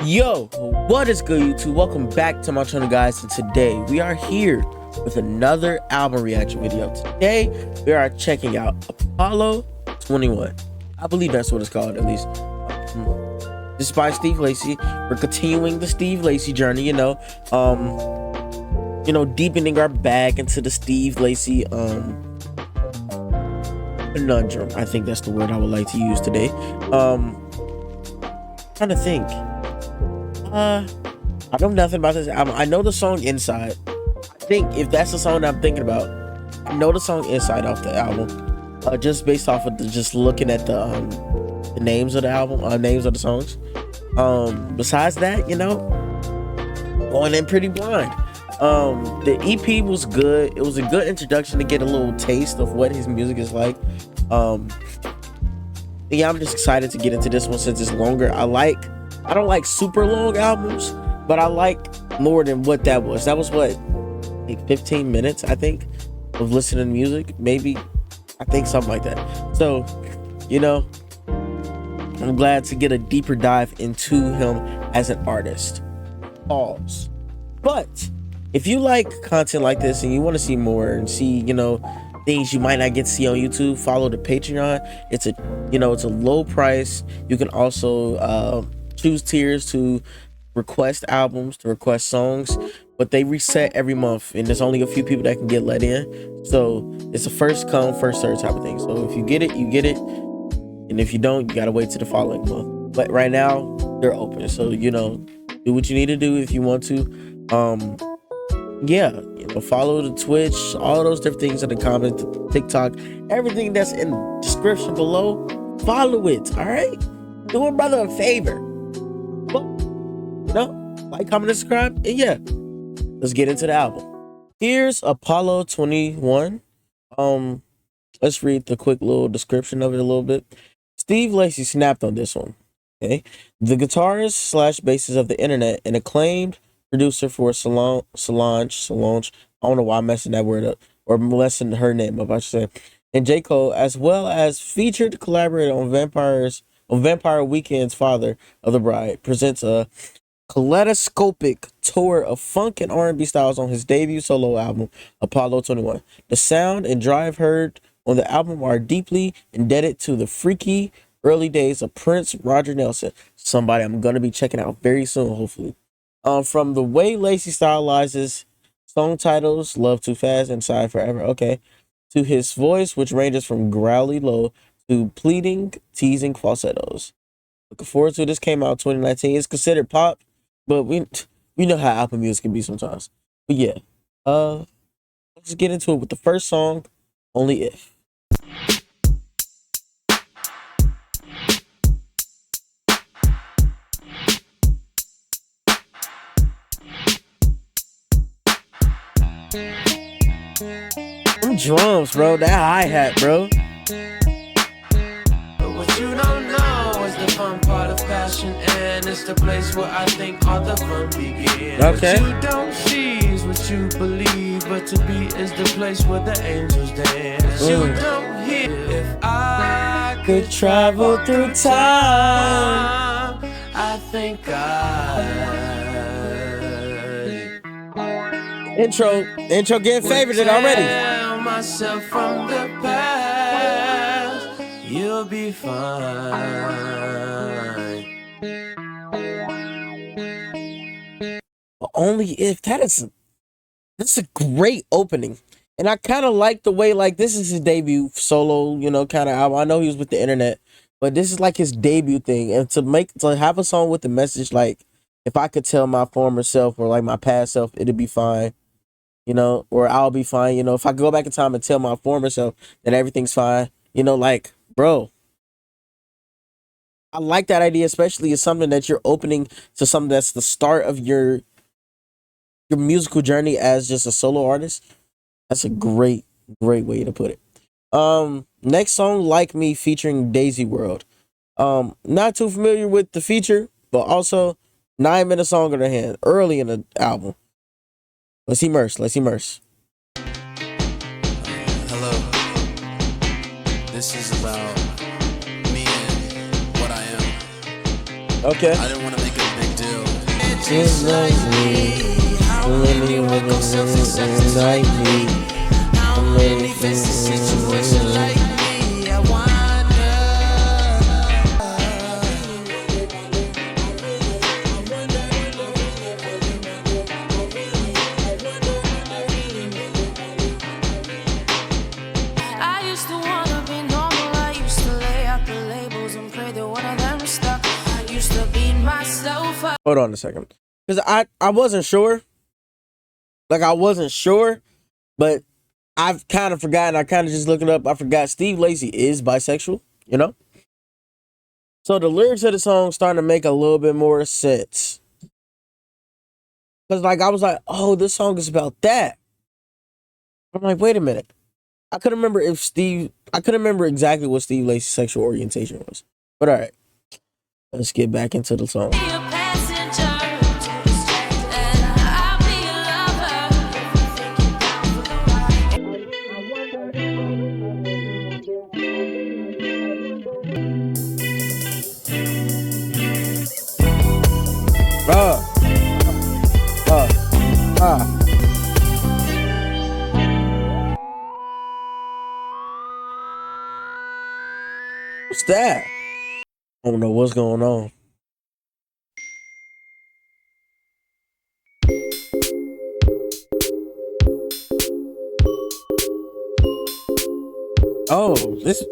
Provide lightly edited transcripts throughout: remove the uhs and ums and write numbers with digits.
Yo, what is good, YouTube? Welcome back to my channel, guys, and today we are here with another album reaction video. Today we are checking out Apollo 21. I believe that's what it's called, at least. This is by Steve Lacy. We're continuing the Steve Lacy journey, deepening our bag into the Steve Lacy conundrum. I think that's the word I would like to use today. Trying to think. I know nothing about this album. I know the song Inside. I think if that's the song that I'm thinking about, I know the song Inside off the album. Just based off of just looking at the names of the album, names of the songs. Besides that, going in pretty blind. The EP was good. It was a good introduction to get a little taste of what his music is like. Yeah, I'm just excited to get into this one since it's longer. I don't like super long albums, but I like more than what that was. That was what, like 15 minutes, I think, of listening to music. Maybe, I think something like that. So, I'm glad to get a deeper dive into him as an artist. Pause. But if you like content like this and you want to see more and see, things you might not get to see on YouTube, follow the Patreon. It's a low price. You can also choose tiers to request albums, to request songs, but they reset every month and there's only a few people that can get let in. So it's a first come, first serve type of thing. So if you get it, you get it. And if you don't, you gotta wait till the following month. But right now they're open. So, do what you need to do if you want to. Follow the Twitch, all those different things in the comments, TikTok, everything that's in the description below. Follow it, all right? Do a brother a favor. Like, comment, and subscribe, and yeah, let's get into the album. Here's Apollo 21. Let's read the quick little description of it a little bit. Steve Lacy snapped on this one. Okay, the guitarist slash bassist of the internet and acclaimed producer for Solange. I don't know why I'm messing that word up or messing her name up, I should say. And J. Cole, as well as featured collaborator on Vampire Weekend's Father of the Bride, presents a kaleidoscopic tour of funk and R&B styles on his debut solo album, Apollo 21. The sound and drive heard on the album are deeply indebted to the freaky early days of Prince Roger Nelson, somebody I'm going to be checking out very soon, hopefully. From the way Lacy stylizes song titles, Love Too Fast and Sigh Forever, okay, to his voice, which ranges from growly low to pleading, teasing falsettos. Looking forward to it. This came out 2019. It's considered pop, but we know how Apple Music can be sometimes. But yeah, let's get into it with the first song, Only If. Them drums, bro. That hi-hat, bro. But what you don't know is the fun part of passion, and it's the place where I think all the fun begins. Okay. What you don't see is what you believe, but to be is the place where the angels dance. You don't hear if I Could travel through time. I think I Intro getting favorited already. tell myself from the past, you'll be fine. Only If. That's a great opening. And I kind of like the way, like, this is his debut solo, kind of album. I know he was with the internet, but this is like his debut thing. And to have a song with the message, like, if I could tell my former self or like my past self, it'd be fine. Or I'll be fine. If I go back in time and tell my former self that everything's fine, like, bro, I like that idea, especially as something that you're opening to something that's the start of your musical journey as just a solo artist. That's a great way to put it. Next song, Like Me, featuring Daisy World. Not too familiar with the feature, but also 9-minute song in her hand, early in the album. Let's immerse. Hello. This is about me and what I am. Okay. I didn't want to make it a big deal. just like me. How many wake up self-acceptance like me? How many face the situation like me? I wonder. I used to wanna be normal. I used to lay out the labels and pray that one of them stuck. I used to beat myself up. Hold on a second. Because I wasn't sure. Like, I wasn't sure, but I've kind of forgotten. I kind of just looking up. I forgot Steve Lacy is bisexual, you know? So the lyrics of the song starting to make a little bit more sense. Because, like, I was like, oh, this song is about that. I'm like, wait a minute. I couldn't remember exactly what Steve Lacy's sexual orientation was. But all right, let's get back into the song. What's that? I don't know what's going on. Oh, this.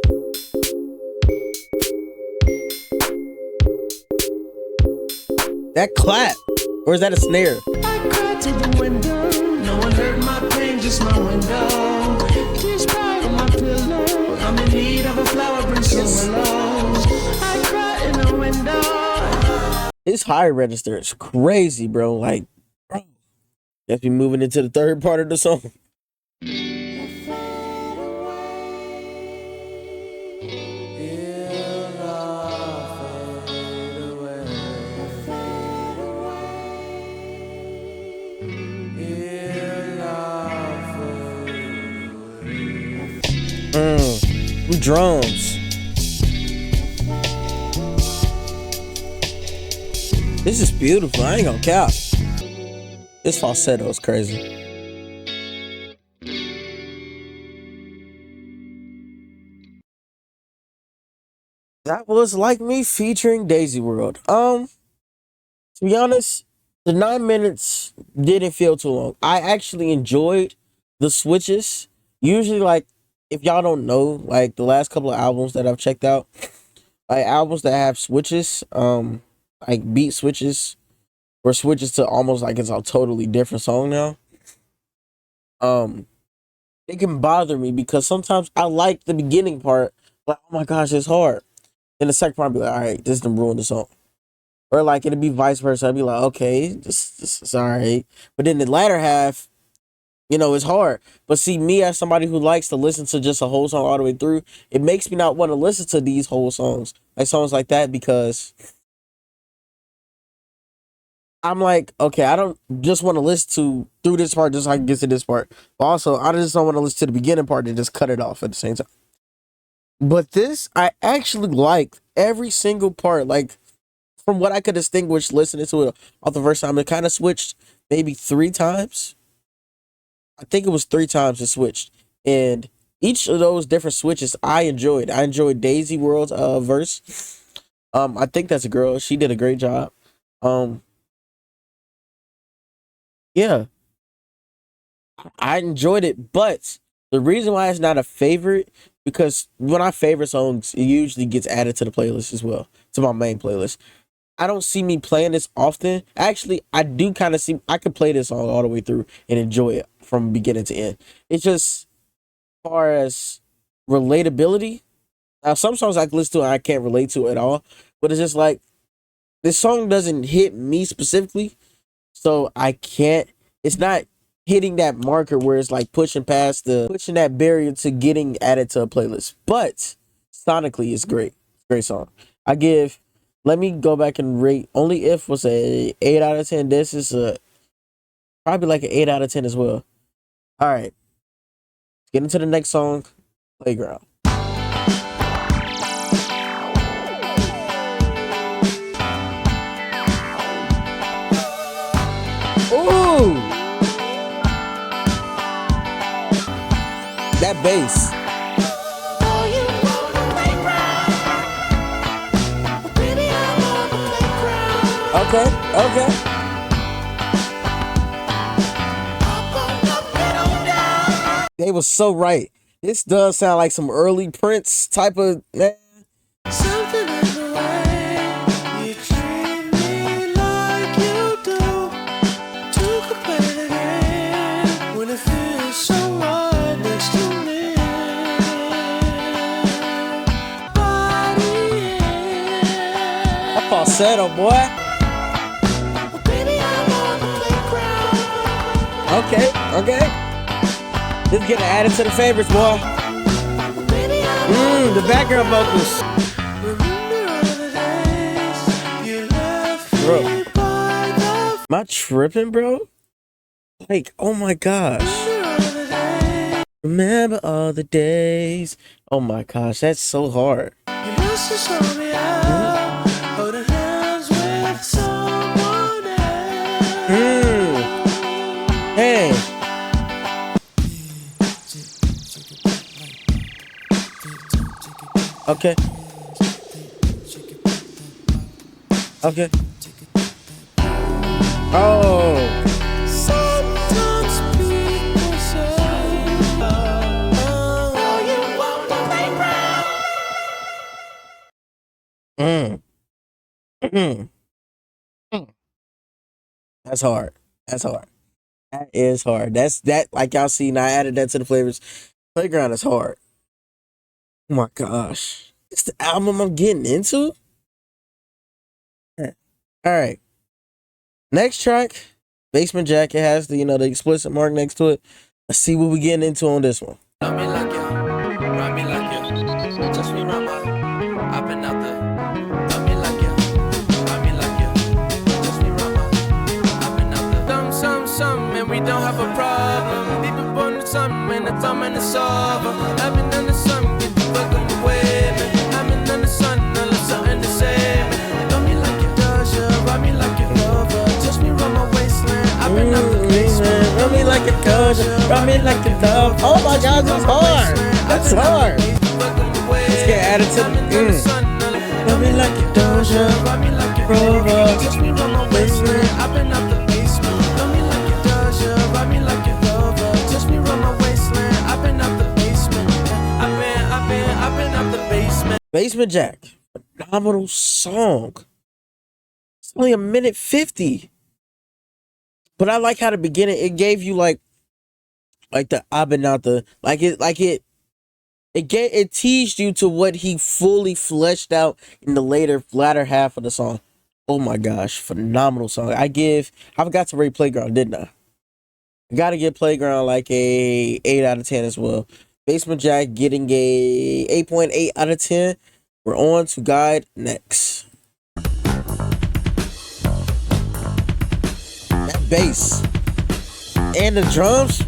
That clap. Or is that a snare? I cried to the window. No one heard my pain, just my window. Tears by on my pillow. I'm in need of a flower, bring some alone. I cry in the window. His high register is crazy, bro. Like, bro. Let's be moving into the third part of the song. Drums. This is beautiful. I ain't gonna cap. This falsetto is crazy. That was Like Me featuring Daisy World. To be honest, the 9 minutes didn't feel too long. I actually enjoyed the switches. Usually, like, if y'all don't know, like the last couple of albums that I've checked out, like albums that have switches, like beat switches or switches to almost like it's a totally different song now. It can bother me because sometimes I like the beginning part, like, oh my gosh, it's hard. Then the second part I'll be like, all right, this done ruin the song. Or like it'd be vice versa. I'd be like, okay, this is all right. But then the latter half, you know, it's hard. But see, me as somebody who likes to listen to just a whole song all the way through, it makes me not want to listen to these whole songs, like songs like that, because I'm like, okay, I don't just want to listen to through this part just so I can get to this part. But also, I just don't want to listen to the beginning part and just cut it off at the same time. But this, I actually liked every single part. Like, from what I could distinguish listening to it off the first time, it kind of switched maybe 3 times. I think it was 3 times it switched. And each of those different switches I enjoyed. I enjoyed Daisy World's verse. I think that's a girl. She did a great job. Yeah, I enjoyed it, but the reason why it's not a favorite, because when I favorite songs, it usually gets added to the playlist as well, to my main playlist. I don't see me playing this often. Actually, I do kind of see I could play this song all the way through and enjoy it from beginning to end. It's just as far as relatability. Now, some songs I can listen to and I can't relate to at all, but it's just like this song doesn't hit me specifically, so I can't. It's not hitting that marker where it's like pushing that barrier to getting added to a playlist. But sonically, it's great. Great song. I give. Let me go back and rate. Only If was a 8 out of 10. This is a probably like an 8 out of 10 as well. All right. Get into the next song, Playground. That bass. Oh, you want the playground? Well, baby, I'm on the playground. Okay, okay. Up on up, get on down. They was so right. This does sound like some early Prince type of man. Something in the way you treat me like you do. Two could play the game when it feels so right next to me. Body, That falsetto, boy. well, baby, I'm on the playground. Okay, okay. This is getting added to the favorites, boy. Well, baby, I'm on The background vocals. Remember all the days you left Bro. me by the Am I tripping, bro? Like, oh my gosh. Remember all the days. Oh my gosh, that's so hard. You must have saw me out, holding hands with someone else. Hey. Okay. Okay. Oh. Sometimes people say, oh, you want the playground. That's hard. That's hard. That is hard. That like y'all see now I added that to the flavors. Playground is hard. Oh my gosh. It's the album I'm getting into? Alright. Next track, Basement Jacket has the the explicit mark next to it. Let's see what we getting into on this one. Love me like you, ride me like you, touch me right my, I've been out there. Love me like you, ride me like you, touch me right my, I've been out there. Some, and we don't have a problem. People born to something, and the thumb and the solver. I've been under something, get the fuck on the way, man. I've been under something, I love something to say, man. Love me like you does, yeah, ride me like you lover, touch me right my waistland. I've been out the basement. Rub me like a culture, rub me like a dove. Oh my god, that's hard. That's hard. Let's get added to the Rub me like a doja, rover. Touch me on my waistland. I've been out the basement. Love me like you does, yeah. Ride me like you lover. Touch me on my waistland. I've been out the basement. I've been out the basement. Basement Jack, phenomenal song. It's only 1:50. But I like how the beginning it gave you like the I've been out the it teased you to what he fully fleshed out in the latter half of the song. Oh my gosh, phenomenal song. I forgot to rate Playground, didn't I? I gotta give Playground like a 8 out of 10 as well. Basement Jack getting a 8.8 out of 10. We're on to Guide next. That bass and the drums.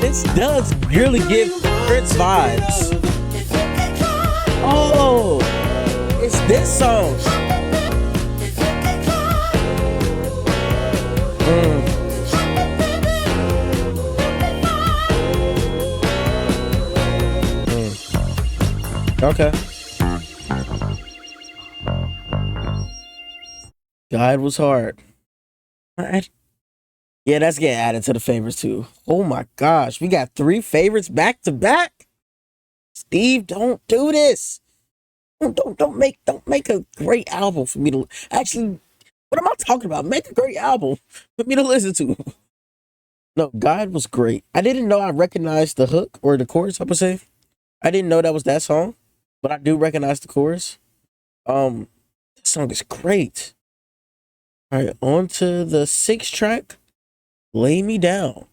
This does really give Prince vibes. Oh, it's this song. Okay. Guide was hard. Alright. Yeah, that's getting added to the favorites too. Oh my gosh, we got 3 favorites back to back. Steve, don't do this. Don't make a great album for me to actually. What am I talking about? Make a great album for me to listen to. No, Guide was great. I didn't know I recognized the hook or the chorus. I would say I didn't know that was that song, but I do recognize the chorus. That song is great. All right, on to the 6th track. Lay Me Down.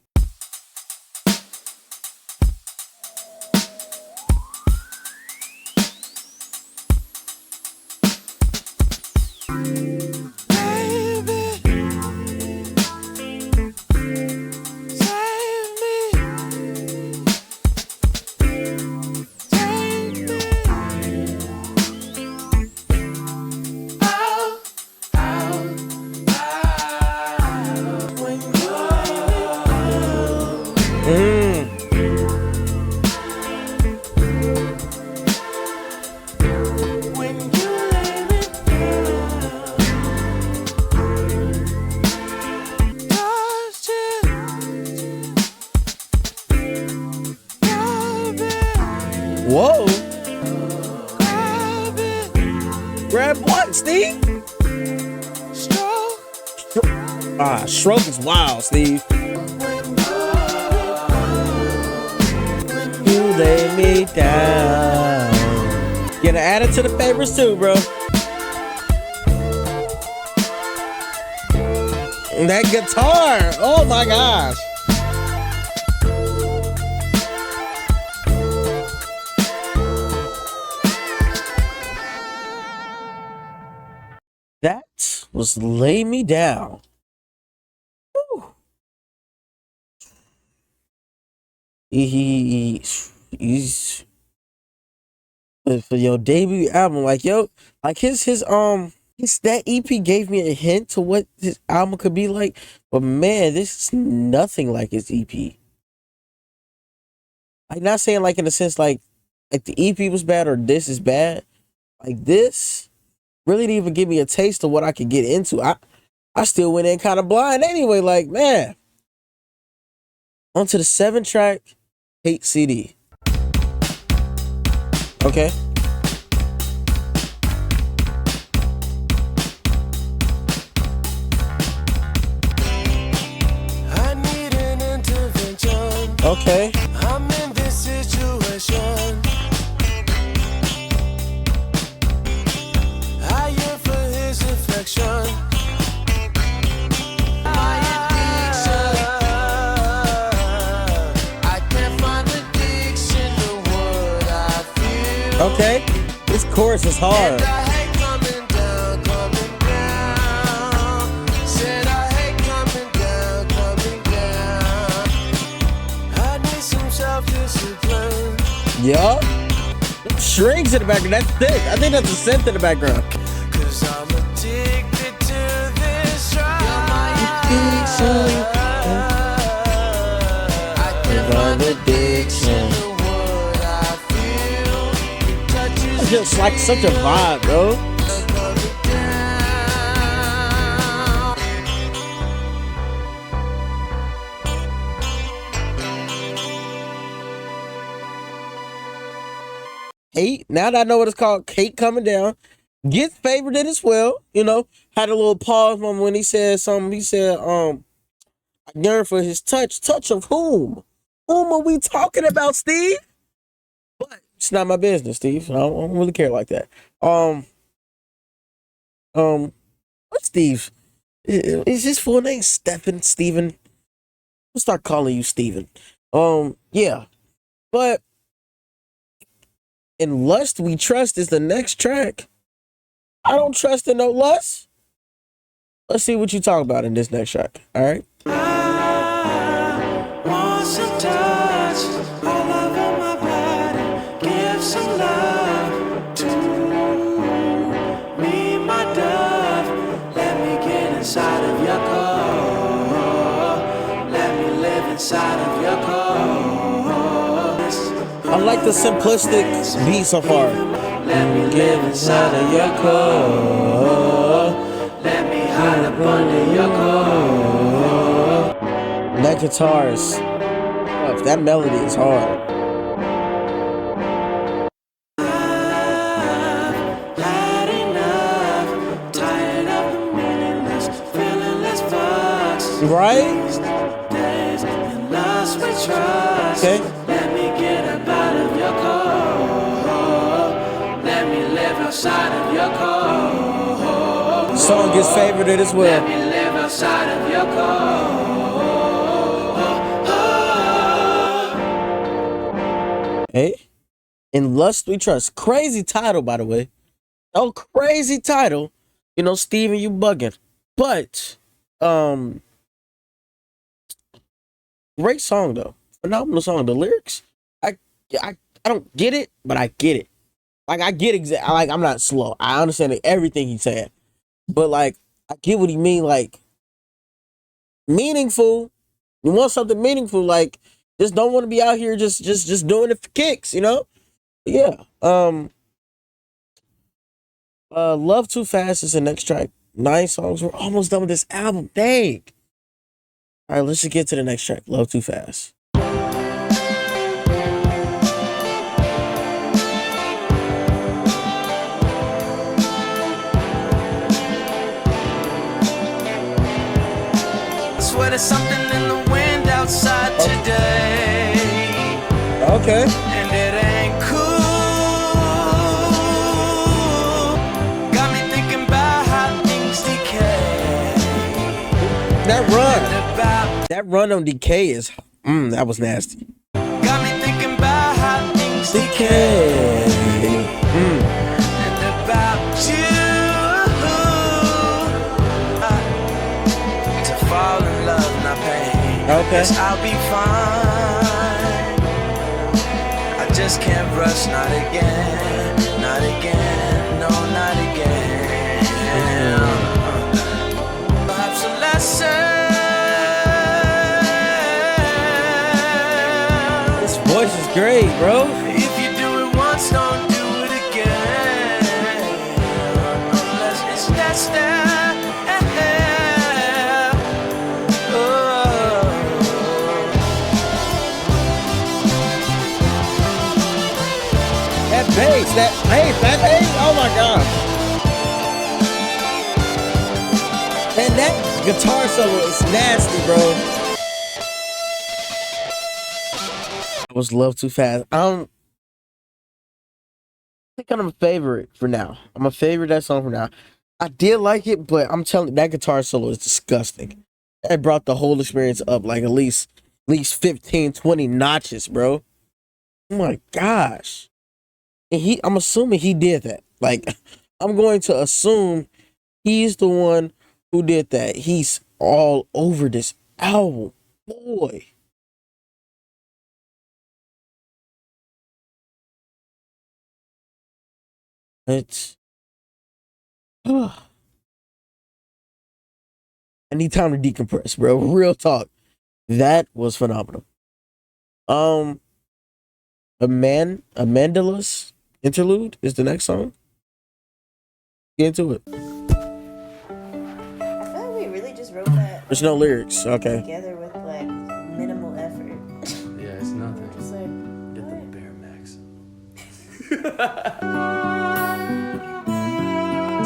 Whoa. Grab it, Grab what, Steve? stroke. Stroke is wild, Steve. You lay me down. Gonna add it to the favorites too, bro. And that guitar. Oh my gosh. That was Lay Me Down. Woo. He's for your debut album, like his that EP gave me a hint to what his album could be like, but man, this is nothing like his EP. I'm not saying like in a sense like the EP was bad or this is bad. Like this really didn't even give me a taste of what I could get into. I still went in kind of blind anyway. Like, man. Onto the 7-track Hate CD. Okay. I need an intervention. Okay. I'm in this situation. I yearn for his affection. My addiction. I can't find addiction to what I feel. Okay. This chorus is hard. And I hate coming down, coming down. Said I hate coming down. I need some self-discipline. Yup. Strings in the background. That's thick. I think that's a synth in the background. Cause I'm addicted to this drug. I can't find addiction to what I feel. Touches It's just like such a vibe, bro. coming down. Hate. Now that I know what it's called, Hate Coming Down. Gets favorited as well. You know, had a little pause moment when he said something. He said, I yearn for his touch. Touch of whom? Whom are we talking about, Steve? But it's not my business, Steve. I don't really care like that. What's Steve? Is his full name Steven? I'll start calling you Steven. Yeah. But In Lust We Trust is the next track. I don't trust in no lust. Let's see what you talk about in this next track. All right. I want some touch all over my body. Give some love to me, my dove. Let me get inside of your core. Let me live inside of your core. I like the simplistic beat so far. Let me live inside of your core. Let me hide up under your core. That guitar is tough. That melody is hard. I've had enough. Tired of the meaningless, feelingless fucks. Right? Days and lost we trust. Okay. Let me get up out of your core. Let me live outside of your core. Song gets favorited as Let well. me live outside of your core. Hey, In Lust We Trust. Crazy title, by the way. Oh, crazy title. You know, Steven, you bugging. But, great song though. Phenomenal song. The lyrics, I don't get it, but I get it. Like I get like I'm not slow. I understand everything he's saying, but like I get what he mean. Like meaningful. You want something meaningful. Like just don't want to be out here just doing it for kicks. You know? Yeah. Love Too Fast is the next track. 9 songs. We're almost done with this album. Dang. All right, let's just get to the next track. Love Too Fast. swear there's something in the wind outside today. Okay. And it ain't cool. Got me thinking about how things decay. That run on Decay is, that was nasty. Got me thinking about how things decay. And about you. To fall in love, not pain. Okay. Yes, I'll be fine. I just can't rush, not again. Not again, no, not again. Perhaps a lesson. This voice is great, bro. If you do it once, don't do it again. Unless it's destined. That bass, oh my god. And that guitar solo is nasty, bro. I was Love Too Fast. I think I'm a favorite for now. I'm a favorite that song for now. I did like it, but I'm telling you, that guitar solo is disgusting. It brought the whole experience up like at least 15, 20 notches, bro. Oh my gosh. And I'm assuming he did that. Like, I'm going to assume he's the one who did that. He's all over this album. Boy. It's... I need time to decompress, bro. Real talk. That was phenomenal. Amanda's Interlude is the next song. Get into it. I feel like we really just wrote that There's no lyrics. Okay. together with like minimal effort. Yeah, it's nothing. Just like Get the bare max.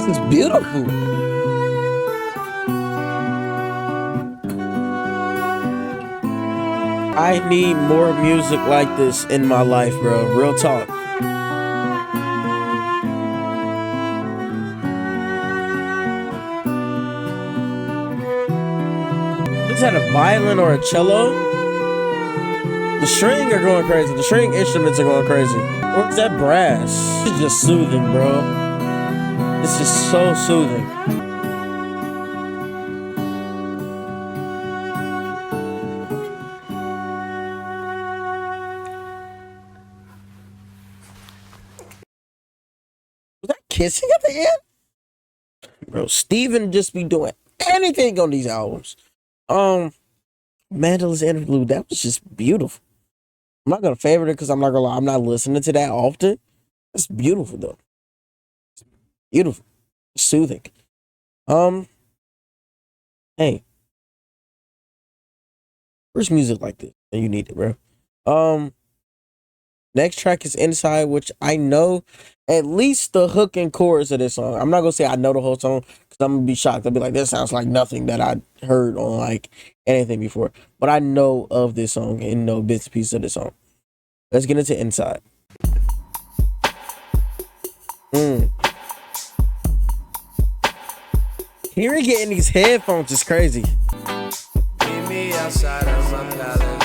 This is beautiful. I need more music like this in my life, bro. Real talk. Is that a violin or a cello? The string are going crazy. The string instruments are going crazy. Or is that brass? It's just soothing, bro. It's just so soothing. Was that kissing at the end? Bro, Steven just be doing anything on these albums. Mandela's Interlude, that was just beautiful. I'm not gonna favorite it because I'm not gonna lie, I'm not listening to that often. It's beautiful though. It's beautiful. Soothing. Hey. Where's music like this? And you need it, bro. Next track is Inside, which I know at least the hook and chorus of this song. I'm not gonna say I know the whole song because I'm gonna be shocked. I'll be like, this sounds like nothing that I heard on like anything before. But I know of this song and know bits and pieces of this song. Let's get into Inside. Hearing it in these headphones is crazy. Meet me outside of my palace.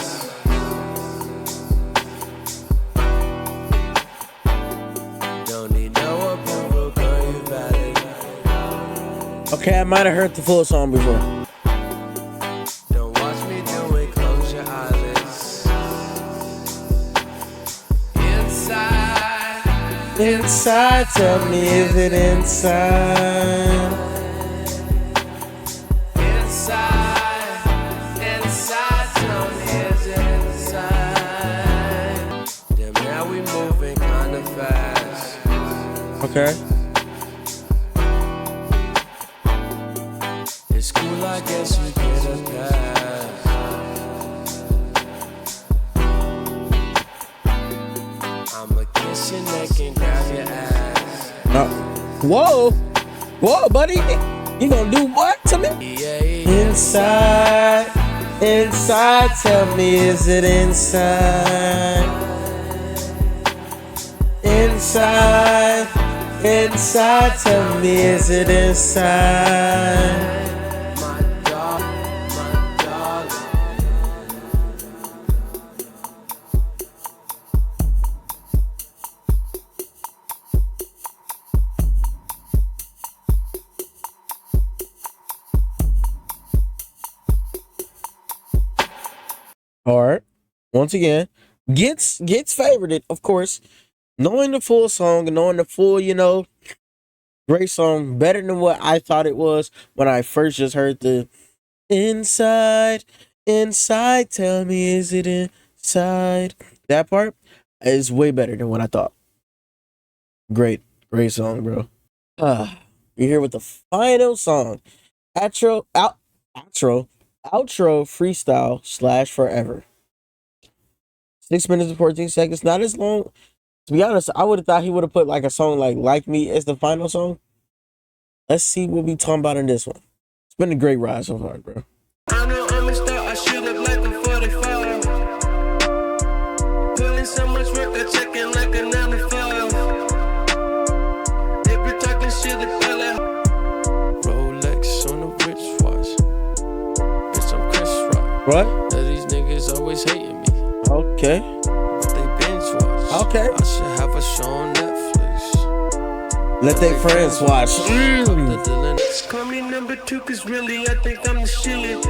Okay, I might have heard the full song before. Don't watch me do it, close your eyelids. Inside, Inside, tell me, is it inside? inside, inside, tell me is it inside. Damn, now we moving kinda fast. Okay. It's cool, I guess you get a pass. I'ma kiss your neck and grab your ass. Whoa, whoa, buddy. You gonna do what to me? Inside, inside, tell me, is it inside? Inside, inside, tell me, is it inside? All right. Once again, gets favorited, of course. Knowing the full song and knowing the full, great song, better than what I thought it was when I first just heard the inside, inside, tell me, is it inside? That part is way better than what I thought. Great, great song, bro. You're here with the final song. Outro freestyle / forever. 6 minutes and 14 seconds. Not as long. To be honest, I would have thought he would have put like a song like Me as the final song. Let's see what we talking about in this one. It's been a great ride so far, bro. I know I'm a star, I shoot up like a 45. Pulling so much work, I check in like a 9 to 5. They be talking shit about like Rolex on the rich watch. Bitch, I'm Chris Rock. What? Now these niggas always hating me. Okay. But they binge watch. Okay. I should have a show on Netflix. Let their friends watch. call me number 2, cause really I think I'm the shit.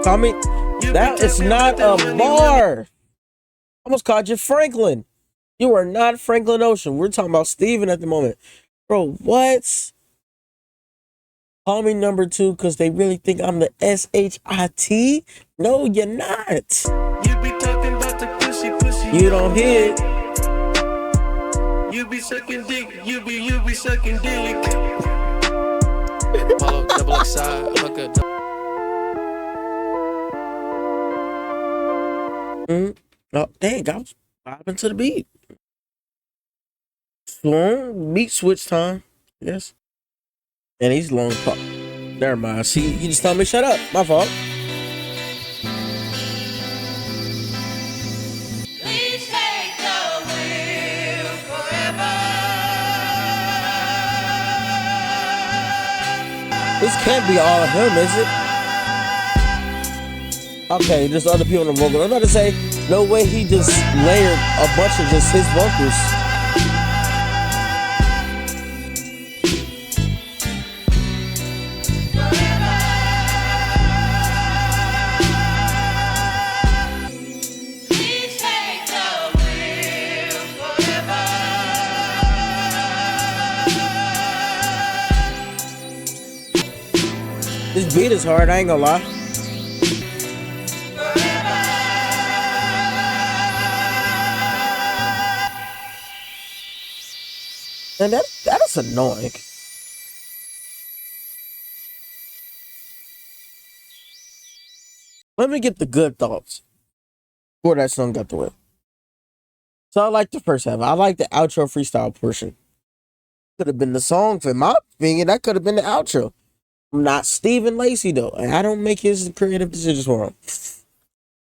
Call me. That is not a bar. Almost called you Franklin. You are not Franklin Ocean. We're talking about Steven at the moment. Bro, what? Call me number 2 because they really think I'm the SHIT? No, you're not. You be talking about the pussy. You don't hear it. You be sucking dick. You be sucking dick. Follow double XI, hook up. Oh, dang, I was vibing to the beat. Long beat switch time. Yes. And he's long talk. Never mind. See, you just told me shut up. My fault. Please take the wheel forever. This can't be all of him, is it? Okay, there's other people on the vocal. I'm about to say, no way he just layered a bunch of just his vocals. Please take the wheel forever. This beat is hard, I ain't gonna lie. And that is annoying. Let me get the good thoughts before that song got the way. So I like the first half. I like the outro freestyle portion. Could have been the song, for my opinion. That could have been the outro. I'm not Stephen Lacey though, and I don't make his creative decisions for him.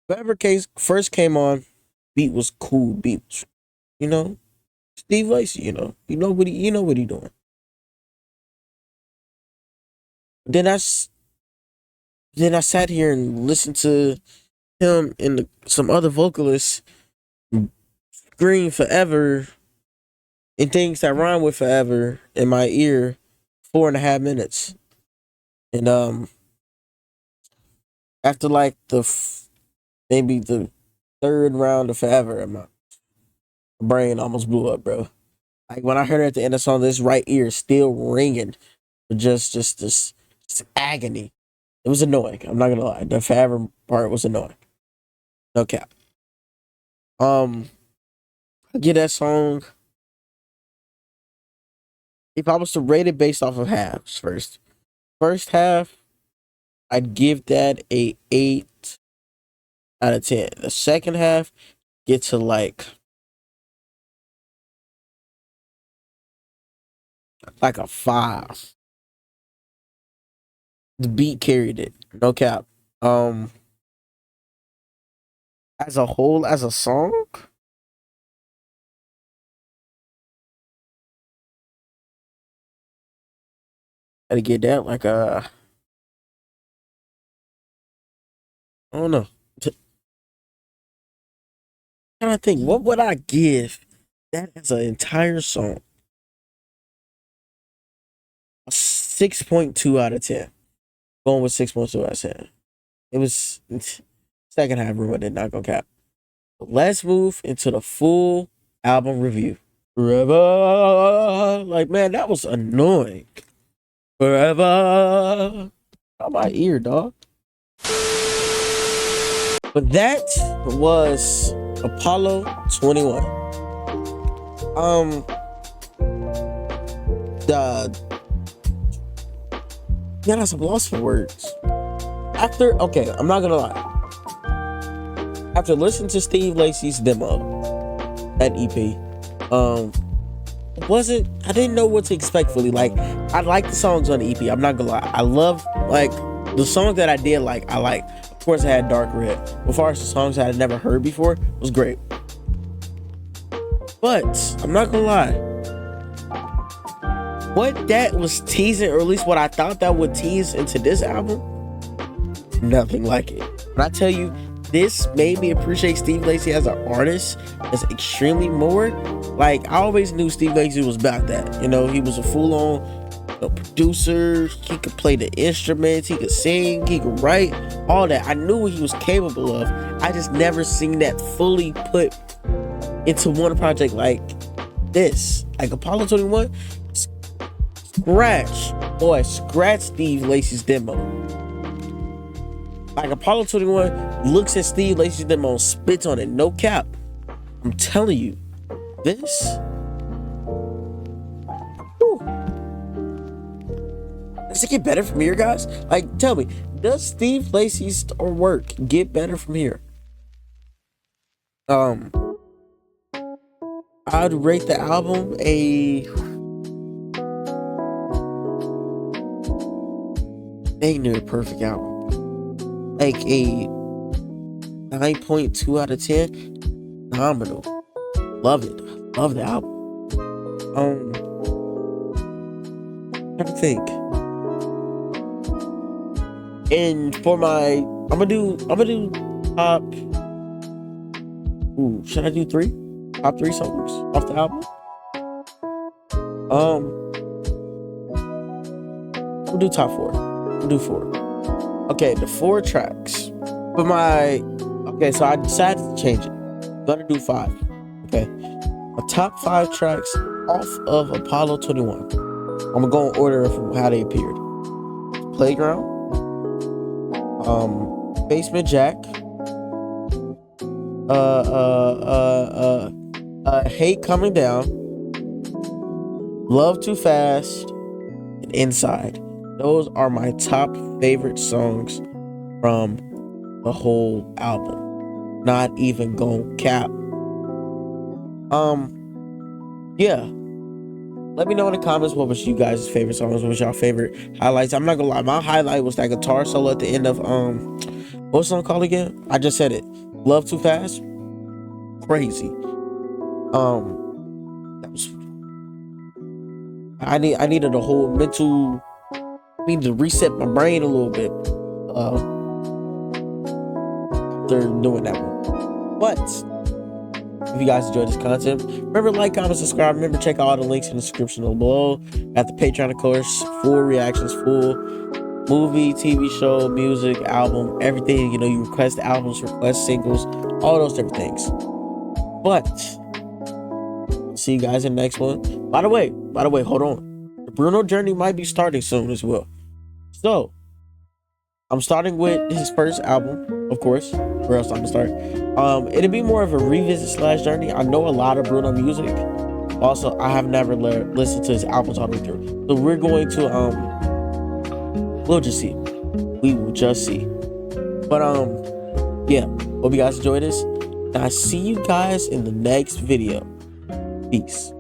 Whatever case first came on, beat was cool. Beat was, Steve Lacey. You know what he doing. Then I sat here and listened to him and some other vocalists scream forever and things that rhyme with forever in my ear 4.5 minutes. And after like maybe the third round of forever, my brain almost blew up, bro. Like when I heard it at the end of the song, this right ear is still ringing with just this agony. It was annoying. I'm not gonna lie. The forever part was annoying. No cap. I get that song. If I was to rate it based off of halves first half, I'd give that a 8 out of 10. The second half, get to like a 5. The beat carried it. No cap. As a whole, as a song, gotta get that like I don't know. Trying to think, what would I give that as an entire song? A 6.2 out of 10. Going with 6.2 out of 10. It was second half rumor did not go cap. But let's move into the full album review. Forever, like man, that was annoying. Forever, on my ear, dog. But that was Apollo 21. The man, I'm lost for words. Okay, I'm not gonna lie. After listening to Steve Lacy's demo, that EP, I didn't know what to expect fully. Like, I like the songs on the EP. I'm not gonna lie. I love like the songs that I did like. I like. Of course, I had Dark Red. As far as the songs that I had never heard before, was great. But I'm not gonna lie. What that was teasing, or at least what I thought that would tease into this album, nothing like it. When I tell you, this made me appreciate Steve Lacy as an artist as extremely more. Like, I always knew Steve Lacy was about that. You know, he was a full-on producer. He could play the instruments. He could sing. He could write. All that. I knew what he was capable of. I just never seen that fully put into one project like this. Like Apollo 21, scratch Steve Lacy's demo. Like Apollo 21 looks at Steve Lacy's demo and spits on it. No cap. I'm telling you, this. Whew. Does it get better from here, guys? Like, tell me, does Steve Lacy's work get better from here? I'd rate the album a dang near perfect album. Like a 9.2 out of 10. Phenomenal. Love it. Love the album. Trying to think. And for my I'm gonna do top. Should I do three? Top 3 songs off the album? We'll do top 4. We'll do 4. Okay, the 4 tracks. So I decided to change it. I'm gonna do 5. Okay. My top 5 tracks off of Apollo 21. I'm gonna go in order of how they appeared. Playground, Basement Jack, Hate Coming Down, Love Too Fast, and Inside. Those are my top favorite songs from the whole album. Not even gon' cap. Yeah. Let me know in the comments what was you guys' favorite songs, what was y'all favorite highlights. I'm not gonna lie, my highlight was that guitar solo at the end of what's the song called again? I just said it. Love Too Fast. Crazy. That was I needed a whole mental. I needed to reset my brain a little bit after doing that one. But if you guys enjoyed this content, remember like, comment, subscribe. Remember check out all the links in the description below. At the Patreon, of course, full reactions, full movie, TV show, music, album, everything. You know, you request albums, request singles, all those different things. But see you guys in the next one. By the way, hold on. The Bruno journey might be starting soon as well. So I'm starting with his first album, of course. Where else I'm gonna start? It'll be more of a revisit / journey. I know a lot of Bruno music. Also, I have never listened to his albums all the way through. So we're going to we'll just see. We will just see. But yeah. Hope you guys enjoy this. And I see you guys in the next video. Peace.